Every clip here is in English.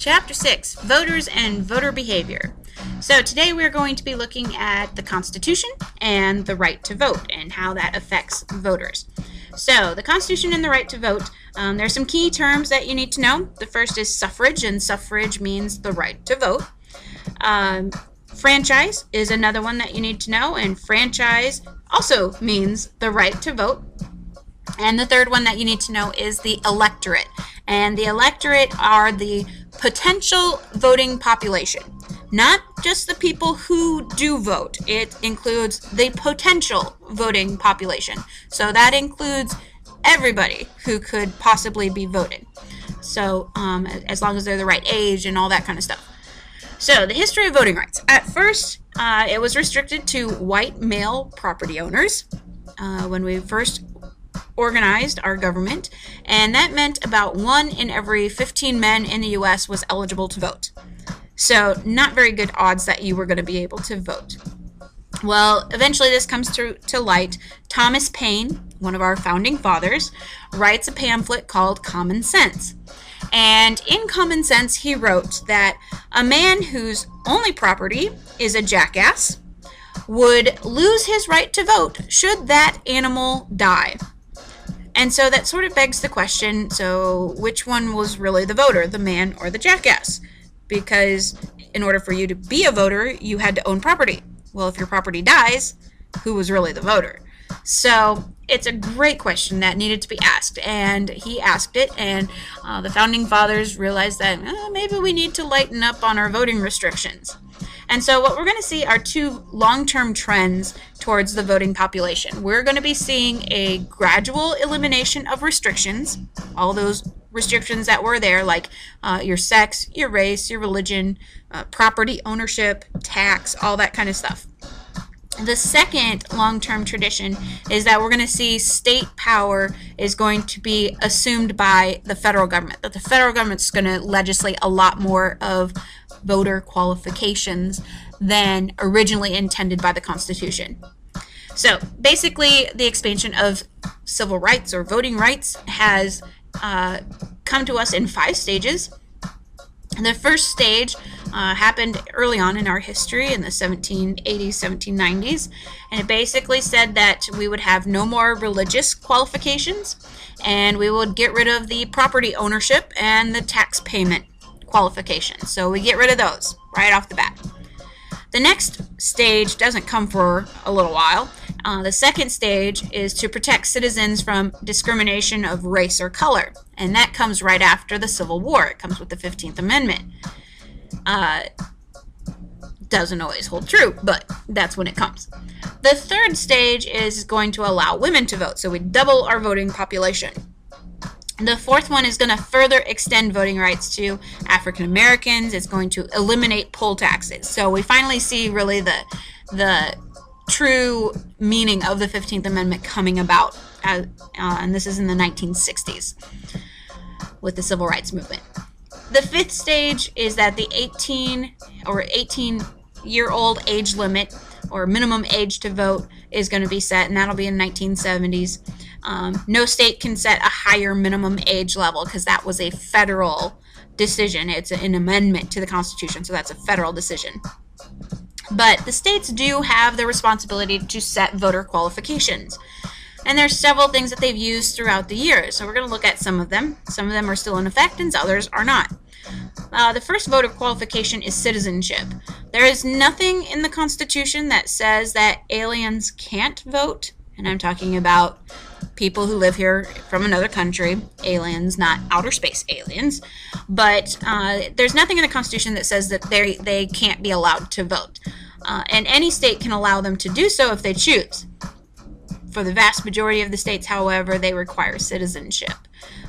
Chapter 6, Voters and Voter Behavior. So today we're going to be looking at the Constitution and the right to vote and how that affects voters. So the Constitution and the right to vote, there's some key terms that you need to know. The first is suffrage, and suffrage means the right to vote. Franchise is another one that you need to know, and franchise also means the right to vote. And the third one that you need to know is the electorate. And the electorate are the potential voting population. Not just the people who do vote. It includes the potential voting population. So that includes everybody who could possibly be voted. So as long as they're the right age and all that kind of stuff. So the history of voting rights. At first, it was restricted to white male property owners when we first organized our government, and that meant about 1 in every 15 men in the U.S. was eligible to vote. So not very good odds that you were going to be able to vote. Well, eventually this comes to light. Thomas Paine, one of our founding fathers, writes a pamphlet called Common Sense. And in Common Sense, he wrote that a man whose only property is a jackass would lose his right to vote should that animal die. And so that sort of begs the question, so which one was really the voter, the man or the jackass? Because in order for you to be a voter, you had to own property. Well, if your property dies, who was really the voter? So it's a great question that needed to be asked, and he asked it, and the founding fathers realized that maybe we need to lighten up on our voting restrictions. And so what we're going to see are two long-term trends towards the voting population. We're going to be seeing a gradual elimination of restrictions, all those restrictions that were there, like your sex, your race, your religion, property ownership, tax, all that kind of stuff. The second long-term tradition is that we're going to see state power is going to be assumed by the federal government, that the federal government's going to legislate a lot more of voter qualifications than originally intended by the Constitution. So basically, the expansion of civil rights or voting rights has come to us in 5 stages. The first stage happened early on in our history in the 1780s, 1790s, and it basically said that we would have no more religious qualifications, and we would get rid of the property ownership and the tax payment qualifications. So we get rid of those right off the bat. The next stage doesn't come for a little while. The second stage is to protect citizens from discrimination of race or color, and that comes right after the Civil War. It comes with the 15th Amendment. Doesn't always hold true, but that's when it comes. The third stage is going to allow women to vote, so we double our voting population. The fourth one is going to further extend voting rights to African Americans. It's going to eliminate poll taxes. So we finally see really the true meaning of the 15th Amendment coming about, and this is in the 1960s with the Civil Rights Movement. The fifth stage is that the 18-year-old age limit or minimum age to vote is going to be set, and that'll be in the 1970s. No state can set a higher minimum age level because that was a federal decision. It's an amendment to the Constitution, so that's a federal decision. But the states do have the responsibility to set voter qualifications. And there's several things that they've used throughout the years. So we're going to look at some of them. Some of them are still in effect and others are not. The first voter qualification is citizenship. There is nothing in the Constitution that says that aliens can't vote. And I'm talking about people who live here from another country, aliens, not outer space aliens. But there's nothing in the Constitution that says that they can't be allowed to vote. And any state can allow them to do so if they choose. For the vast majority of the states, however, they require citizenship.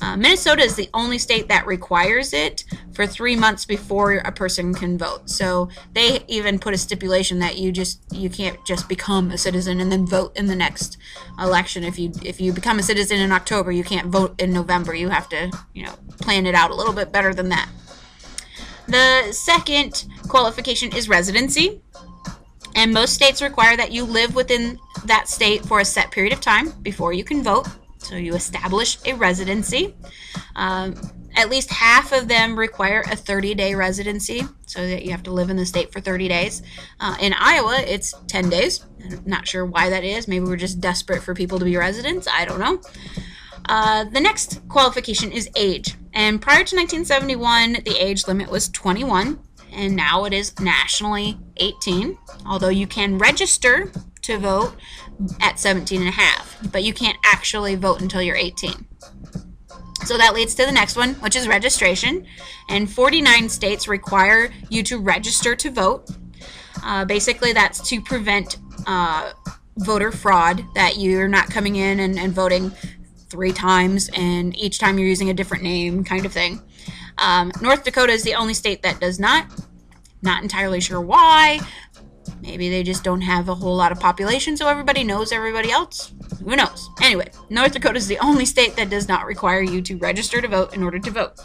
Minnesota is the only state that requires it for 3 months before a person can vote. So they even put a stipulation that you can't just become a citizen and then vote in the next election. If you become a citizen in October, you can't vote in November. You have to, plan it out a little bit better than that. The second qualification is residency. And most states require that you live within that state for a set period of time before you can vote. So you establish a residency. At least half of them require a 30-day residency, so that you have to live in the state for 30 days. In Iowa, it's 10 days. I'm not sure why that is. Maybe we're just desperate for people to be residents. I don't know. The next qualification is age. And prior to 1971, the age limit was 21, and now it is nationally 18, although you can register to vote at 17 and a half, but you can't actually vote until you're 18. So that leads to the next one, which is registration. And 49 states require you to register to vote. Basically, that's to prevent voter fraud, that you're not coming in and voting 3 times, and each time you're using a different name, kind of thing. North Dakota is the only state that does not. Not entirely sure why. Maybe they just don't have a whole lot of population, so everybody knows everybody else. Who knows? Anyway, North Dakota is the only state that does not require you to register to vote in order to vote.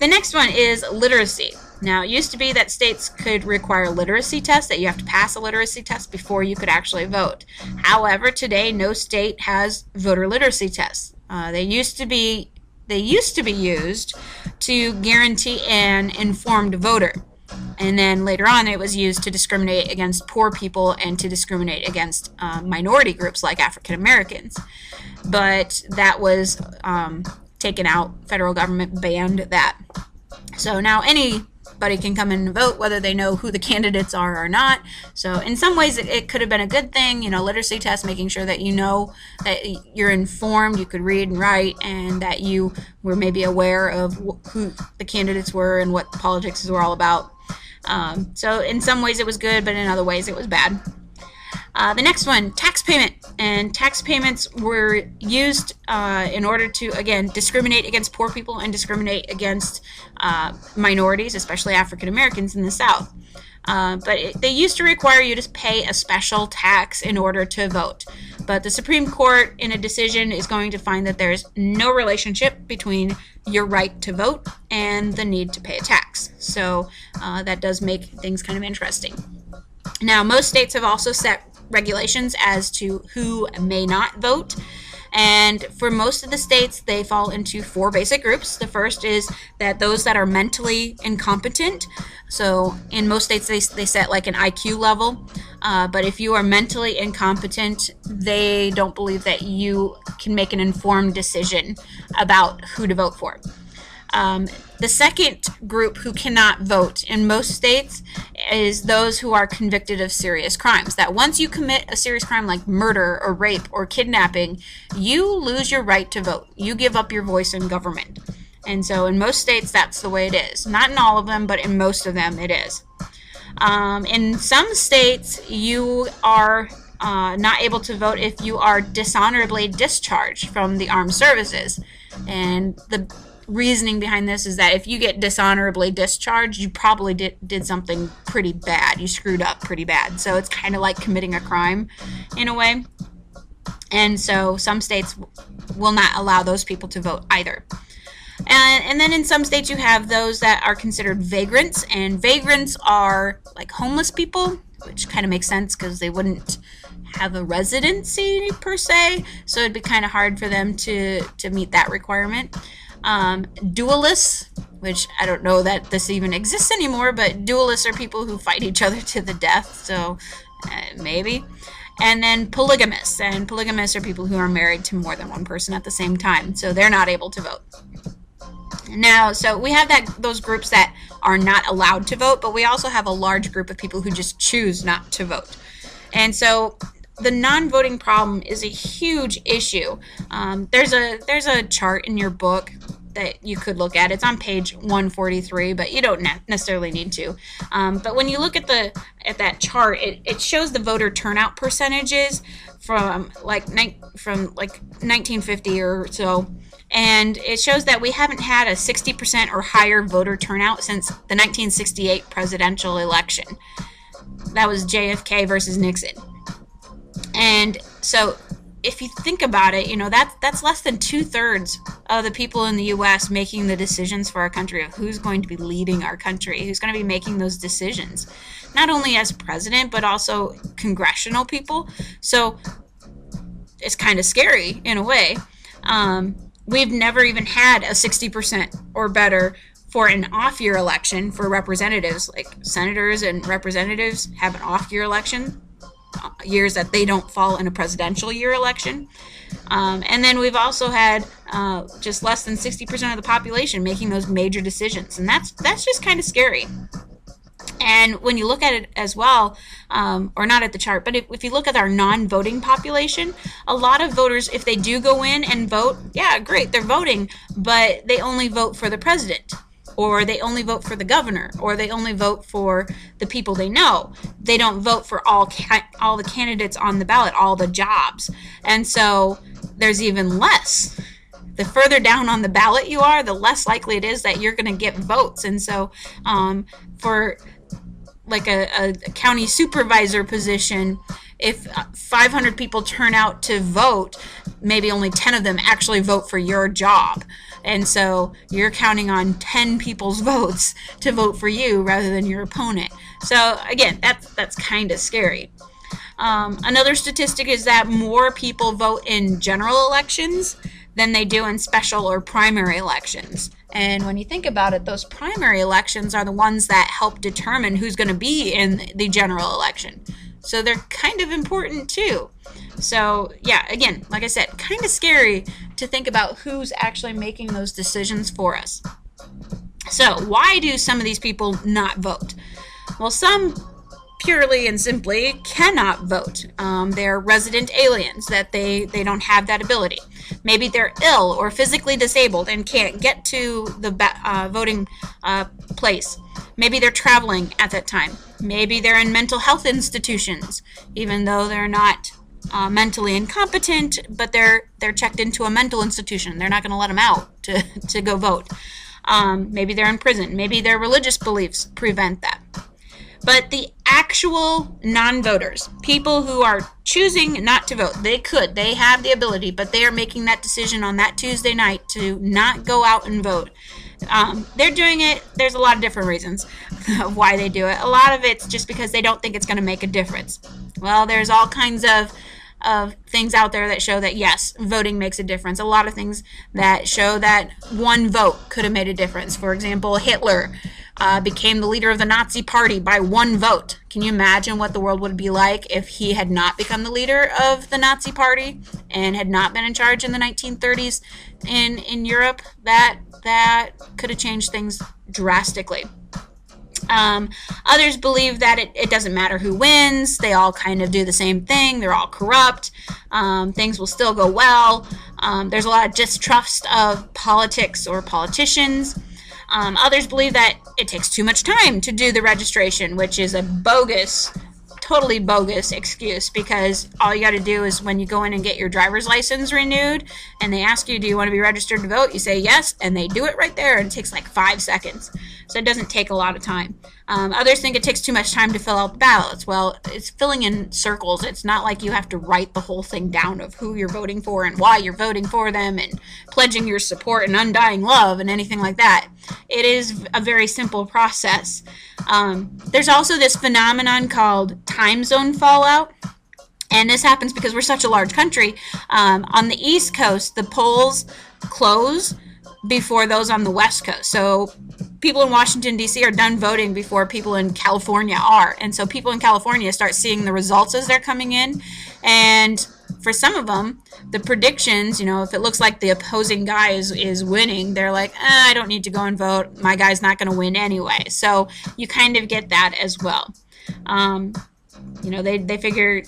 The next one is literacy. Now, it used to be that states could require literacy tests, that you have to pass a literacy test before you could actually vote. However, today, no state has voter literacy tests. They used to be used to guarantee an informed voter. And then later on, it was used to discriminate against poor people and to discriminate against minority groups like African Americans. But that was taken out. Federal government banned that. So now anybody can come in and vote, whether they know who the candidates are or not. So in some ways, it could have been a good thing, literacy tests, making sure that you know that you're informed, you could read and write, and that you were maybe aware of who the candidates were and what politics were all about. So in some ways it was good, but in other ways it was bad. The next one, tax payment. And tax payments were used in order to, again, discriminate against poor people and discriminate against minorities, especially African Americans in the South. But they used to require you to pay a special tax in order to vote. But the Supreme Court, in a decision, is going to find that there's no relationship between your right to vote and the need to pay a tax. So that does make things kind of interesting. Now, most states have also set regulations as to who may not vote. And for most of the states, they fall into 4 basic groups. The first is that those that are mentally incompetent. So in most states, they set like an IQ level. But if you are mentally incompetent, they don't believe that you can make an informed decision about who to vote for. The second group who cannot vote in most states is those who are convicted of serious crimes. That once you commit a serious crime like murder or rape or kidnapping, you lose your right to vote. You give up your voice in government. And so in most states, that's the way it is. Not in all of them, but in most of them it is. In some states, you are not able to vote if you are dishonorably discharged from the armed services. And the reasoning behind this is that if you get dishonorably discharged, you probably did something pretty bad. You screwed up pretty bad. So it's kind of like committing a crime in a way. And so some states will not allow those people to vote either. And then in some states you have those that are considered vagrants, and vagrants are like homeless people, which kind of makes sense because they wouldn't have a residency per se, so it'd be kind of hard for them to meet that requirement. Duelists, which I don't know that this even exists anymore, but duelists are people who fight each other to the death, so maybe. And then polygamists, and polygamists are people who are married to more than one person at the same time, so they're not able to vote. Now, so we have those groups that are not allowed to vote, but we also have a large group of people who just choose not to vote. And so the non-voting problem is a huge issue. There's a chart in your book that you could look at. It's on page 143, but you don't necessarily need to. But when you look at that chart, it shows the voter turnout percentages from like 1950 or so. And it shows that we haven't had a 60% or higher voter turnout since the 1968 presidential election. That was JFK versus Nixon. And so if you think about it, that's less than 2/3 of the people in the U.S. making the decisions for our country of who's going to be leading our country, who's going to be making those decisions, not only as president, but also congressional people. So it's kind of scary in a way. we've never even had a 60% or better for an off-year election for representatives. Like senators and representatives have an off-year election, years that they don't fall in a presidential year election. And then we've also had just less than 60% of the population making those major decisions. And that's just kind of scary. And when you look at it as well, or not at the chart, but if you look at our non-voting population, a lot of voters, if they do go in and vote, yeah, great, they're voting, but they only vote for the president, or they only vote for the governor, or they only vote for the people they know. They don't vote for all the candidates on the ballot, all the jobs. And so there's even less. The further down on the ballot you are, the less likely it is that you're going to get votes. And so for like a county supervisor position, if 500 people turn out to vote, maybe only 10 of them actually vote for your job. And so you're counting on 10 people's votes to vote for you rather than your opponent. So again, that's kind of scary. Another statistic is that more people vote in general elections than they do in special or primary elections. And when you think about it, those primary elections are the ones that help determine who's going to be in the general election. So they're kind of important too. So yeah, again, like I said, kind of scary to think about who's actually making those decisions for us. So why do some of these people not vote? Well, some purely and simply cannot vote. They're resident aliens, that they don't have that ability. Maybe they're ill or physically disabled and can't get to the voting place. Maybe they're traveling at that time. Maybe they're in mental health institutions, even though they're not mentally incompetent, but they're checked into a mental institution. They're not going to let them out to go vote. Maybe they're in prison. Maybe their religious beliefs prevent that. But the actual non-voters, people who are choosing not to vote, they have the ability, but they are making that decision on that Tuesday night to not go out and vote. They're doing it, there's a lot of different reasons of why they do it. A lot of it's just because they don't think it's going to make a difference. Well, there's all kinds of things out there that show that yes, voting makes a difference. A lot of things that show that one vote could have made a difference. For example, Hitler became the leader of the Nazi Party by one vote. Can you imagine what the world would be like if he had not become the leader of the Nazi Party and had not been in charge in the 1930s in Europe? That could have changed things drastically. Others believe that it doesn't matter who wins. They all kind of do the same thing. They're all corrupt. Things will still go well. There's a lot of distrust of politics or politicians. Others believe that it takes too much time to do the registration, which is a totally bogus excuse, because all you got to do is when you go in and get your driver's license renewed and they ask you, do you want to be registered to vote? You say yes, and they do it right there, and it takes like 5 seconds. So it doesn't take a lot of time. Others think it takes too much time to fill out the ballots. Well, it's filling in circles. It's not like you have to write the whole thing down of who you're voting for and why you're voting for them and pledging your support and undying love and anything like that. It is a very simple process. There's also this phenomenon called time zone fallout. And this happens because we're such a large country. On the East Coast, the polls close before those on the West Coast. So people in Washington, D.C. are done voting before people in California are. And so people in California start seeing the results as they're coming in. And for some of them, the predictions, if it looks like the opposing guy is winning, they're like, I don't need to go and vote. My guy's not going to win anyway. So you kind of get that as well. They figure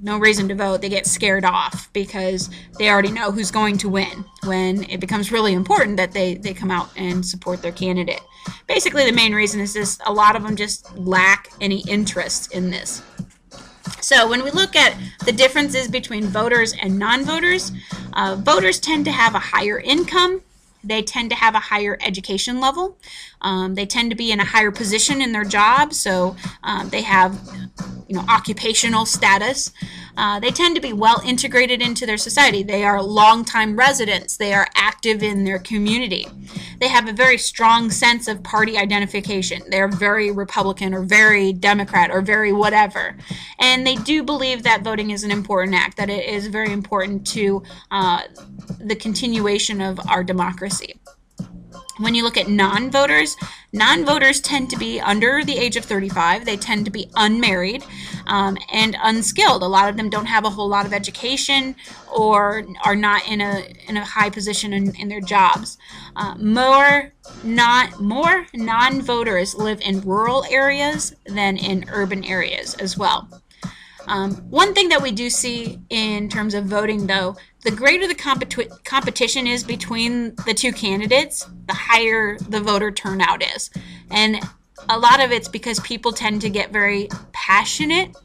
no reason to vote. They get scared off because they already know who's going to win, when it becomes really important that they come out and support their candidate. Basically, the main reason is just a lot of them just lack any interest in this. So when we look at the differences between voters and non-voters, voters tend to have a higher income, they tend to have a higher education level. They tend to be in a higher position in their job, so they have occupational status. They tend to be well integrated into their society. They are longtime residents. They are active in their community. They have a very strong sense of party identification. They're very Republican or very Democrat or very whatever. And they do believe that voting is an important act, that it is very important to the continuation of our democracy. When you look at non-voters tend to be under the age of 35. They tend to be unmarried and unskilled. A lot of them don't have a whole lot of education or are not in a high position in their jobs. More non-voters live in rural areas than in urban areas as well. One thing that we do see in terms of voting, though, the greater the competition is between the two candidates, the higher the voter turnout is. And a lot of it's because people tend to get very passionate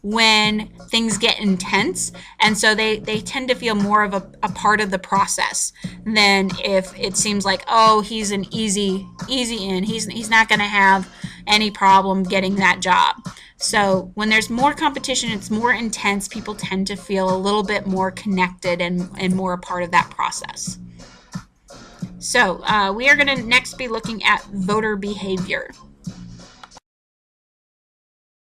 when things get intense, and so they tend to feel more of a part of the process than if it seems like, oh, he's an easy in, he's not going to have any problem getting that job. So when there's more competition, it's more intense, people tend to feel a little bit more connected and more a part of that process. So we are going to next be looking at voter behavior.